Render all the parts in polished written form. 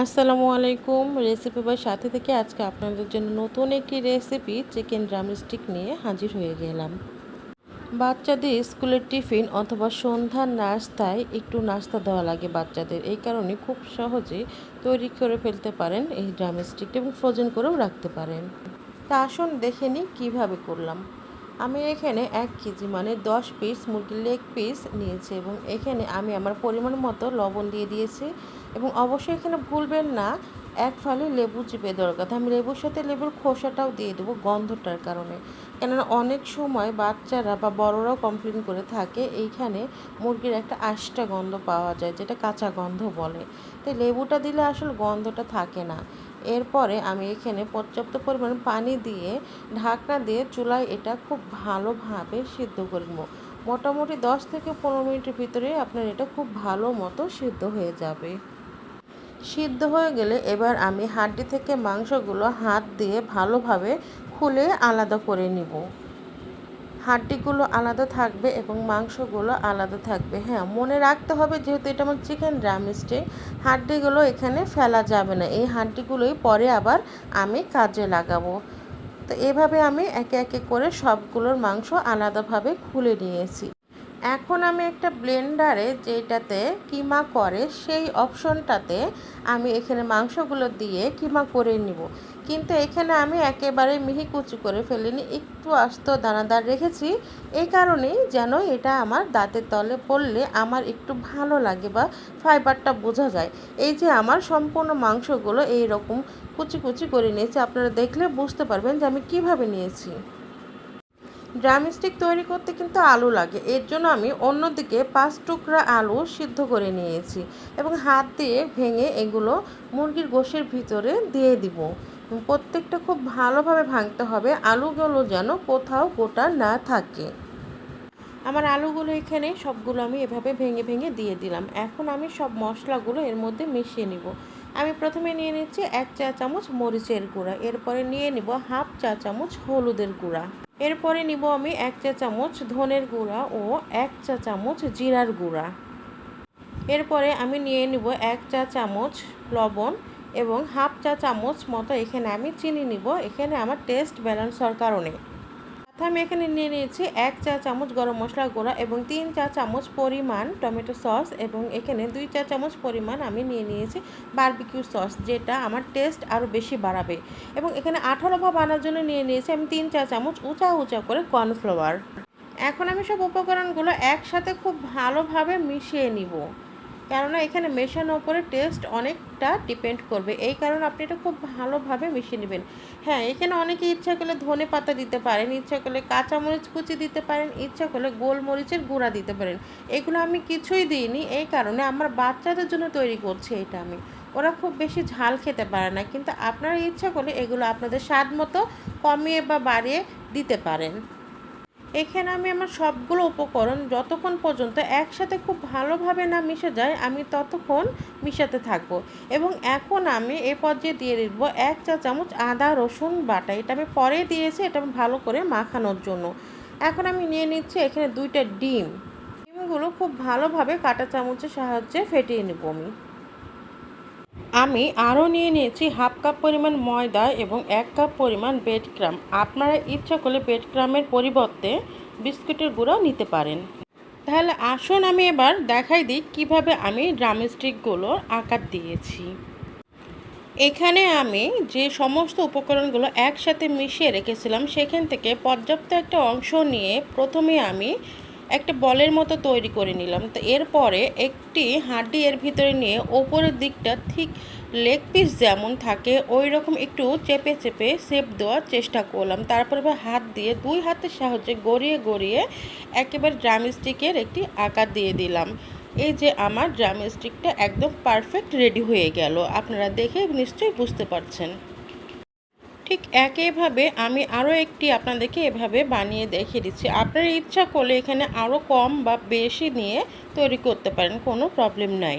আসসালামু আলাইকুম। রেসিপি বই সাথে থেকে আজকে আপনাদের জন্য নতুন একটি রেসিপি চিকেন ড্রামস্টিক নিয়ে হাজির হয়ে গেলাম। বাচ্চাদের স্কুলের টিফিন অথবা সন্ধ্যার নাস্তায় একটু নাস্তা দেওয়া লাগে বাচ্চাদের, এই কারণে খুব সহজে তৈরি করে ফেলতে পারেন এই ড্রামস্টিকটা এবং ফ্রোজেন করেও রাখতে পারেন। তা আসুন দেখে নিই কীভাবে করলাম। আমি এখানে 1 কেজি মানে 10 পিস মুরগির লেগ পিস নিয়েছি এবং এখানে আমি আমার পরিমাণ মতো লবণ দিয়ে দিয়েছি এবং অবশ্যই এখানে ভুলবেন না এক ফালি লেবু চিপে দেওয়ার কথা। আমি লেবুর সাথে লেবুর খোসাটাও দিয়ে দেবো গন্ধটার কারণে, কেননা অনেক সময় বাচ্চারা বা বড়রাও কমপ্লেন করে থাকে এইখানে মুরগির একটা আষ্টা গন্ধ পাওয়া যায়, যেটা কাঁচা গন্ধ বলে। তাই লেবুটা দিলে আসলে গন্ধটা থাকে না। এরপরে আমি এখানে পর্যাপ্ত পরিমাণ পানি দিয়ে ঢাকনা দিয়ে চুলায় এটা খুব ভালোভাবে সিদ্ধ করব। মোটামুটি 10 থেকে 15 মিনিটের ভিতরে আপনার এটা খুব ভালো মতো সিদ্ধ হয়ে যাবে। সিদ্ধ হয়ে গেলে এবার আমি হাড্ডি থেকে মাংসগুলো হাত দিয়ে ভালোভাবে খুলে আলাদা করে নিব। হাড্ডিগুলো আলাদা থাকবে এবং মাংসগুলো আলাদা থাকবে। হ্যাঁ, মনে রাখতে হবে যেহেতু এটা আমার চিকেন ড্রামস্টিক, হাড্ডিগুলো এখানে ফেলা যাবে না। এই হাড্ডিগুলোই পরে আবার আমি কাজে লাগাবো। তো এভাবে আমি একে একে করে সবগুলোর মাংস আলাদাভাবে খুলে নিয়েছি। এখন আমি একটা ব্লেন্ডারে যেটাতে কিমা করে সেই অপশনটাতে আমি এখানে মাংসগুলো দিয়ে কিমা করে নিব। কিন্তু এখানে আমি একেবারে মিহি কুচি করে ফেলিনি, একটু আস্ত দানাদার রেখেছি। এই কারণেই যেন এটা আমার দাঁতের তলে পড়লে আমার একটু ভালো লাগে বা ফাইবারটা বোঝা যায়। এই যে আমার সম্পূর্ণ মাংসগুলো এই রকম কুচি কুচি করে নিয়েছি, আপনারা দেখলে বুঝতে পারবেন যে আমি কিভাবে নিয়েছি। ড্রামস্টিক তৈরি করতে কিন্তু আলু লাগে, এর জন্য আমি অন্যদিকে 5 টুকরা আলু সিদ্ধ করে নিয়েছি এবং হাত দিয়ে ভেঙে এগুলো মুরগির গোশের ভিতরে দিয়ে দিব। প্রত্যেকটা খুব ভালোভাবে ভাঙতে হবে, আলুগুলো যেন কোথাও গোটা না থাকে। আমার আলুগুলো এখানে সবগুলো আমি এভাবে ভেঙে ভেঙে দিয়ে দিলাম। এখন আমি সব মশলাগুলো এর মধ্যে মিশিয়ে নিব। আমি প্রথমে নিয়ে নিচ্ছি 1 চা চামচ মরিচের গুঁড়া, এরপরে নিয়ে নিব হাফ চা চামচ হলুদের গুঁড়া, এরপরে নিব আমি 1 চা চামচ ধনের গুঁড়া ও 1 চা চামচ জিরার গুঁড়া, এরপরে আমি নিয়ে নিব 1 চা চামচ লবণ এবং হাফ চা চামচ মতো এখানে আমি চিনি নিব, এখানে আমার টেস্ট ব্যালেন্স হওয়ার কারণে। আমি এখানে নিয়ে নিয়েছি 1 চা চামচ গরম মশলা গুঁড়া এবং 3 চা চামচ পরিমাণ টমেটো সস এবং এখানে 2 চা চামচ পরিমাণ আমি নিয়ে নিয়েছি বারবিকিউ সস, যেটা আমার টেস্ট আরও বেশি বাড়াবে। এবং এখানে 18 ভাব আনার জন্য নিয়ে নিয়েছি আমি 3 চা চামচ উঁচা উঁচা করে কর্নফ্লাওয়ার। এখন আমি সব উপকরণগুলো একসাথে খুব ভালোভাবে মিশিয়ে নিব, কেননা এখানে মেশানোর উপরে টেস্ট অনেকটা ডিপেন্ড করবে, এই কারণে আপনি এটা খুব ভালোভাবে মিশিয়ে নেবেন। হ্যাঁ, এখানে অনেকে ইচ্ছা করলে ধনে পাতা দিতে পারেন, ইচ্ছা করলে কাঁচামরিচ কুচি দিতে পারেন, ইচ্ছা করলে গোলমরিচের গুঁড়া দিতে পারেন। এগুলো আমি কিছুই দিইনি, এই কারণে আমার বাচ্চাদের জন্য তৈরি করছি এটা আমি। ওরা খুব বেশি ঝাল খেতে পারে না, কিন্তু আপনারা ইচ্ছা করলে এগুলো আপনাদের স্বাদ মতো কমিয়ে বা বাড়িয়ে দিতে পারেন। এখানে আমি আমার সবগুলো উপকরণ যতক্ষণ পর্যন্ত একসাথে খুব ভালোভাবে না মিশে যায় আমি ততক্ষণ মিশাতে থাকবো। এবং এখন আমি এ পর্যায়ে দিয়ে দিব 1 চা চামচ আদা রসুন বাটা, এটা আমি পরে দিয়েছি, এটা আমি ভালো করে মাখানোর জন্য। এখন আমি নিয়ে নিচ্ছি এখানে 2টা ডিমগুলো খুব ভালোভাবে কাঁটা চামচের সাহায্যে ফেটিয়ে নেব আমি আরও নিয়ে নিয়েছি হাফ কাপ পরিমাণ ময়দা এবং 1 কাপ পরিমাণ ব্রেড ক্রাম। আপনারা ইচ্ছা করলে ব্রেড ক্রামের পরিবর্তে বিস্কুটের গুঁড়াও নিতে পারেন। তাহলে আসুন আমি এবার দেখাই দিই কিভাবে আমি ড্রামস্টিকগুলোর আকার দিয়েছি। এখানে আমি যে সমস্ত উপকরণগুলো একসাথে মিশিয়ে রেখেছিলাম সেখান থেকে পর্যাপ্ত একটা অংশ নিয়ে প্রথমে আমি একটা বলের মতো তৈরি করে নিলাম। তো এরপরে একটি হাঁডি এর ভিতরে নিয়ে ওপরের দিকটা ঠিক লেগ পিস যেমন থাকে ওই রকম একটু চেপে চেপে শেপ দেওয়ার চেষ্টা করলাম। তারপরে হাত দিয়ে 2 হাতের সাহায্যে গড়িয়ে গড়িয়ে একেবারে ড্রামস্টিকের একটি আকার দিয়ে দিলাম। এই যে আমার ড্রামস্টিকটা একদম পারফেক্ট রেডি হয়ে গেল, আপনারা দেখে নিশ্চয়ই বুঝতে পারছেন। ঠিক একইভাবে আমি আরও একটি আপনাদেরকে এভাবে বানিয়ে দেখিয়ে দিচ্ছি। আপনারা ইচ্ছা করলে এখানে আরও কম বা বেশি নিয়ে তৈরি করতে পারেন, কোনো প্রবলেম নাই।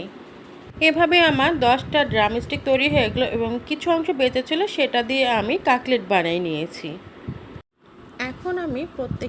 এভাবে আমার 10টা ড্রামস্টিক তৈরি হয়ে গেলো এবং কিছু অংশ বেঁচে ছিল সেটা দিয়ে আমি কাটলেট বানিয়ে নিয়েছি। এখন আমি প্রত্যেক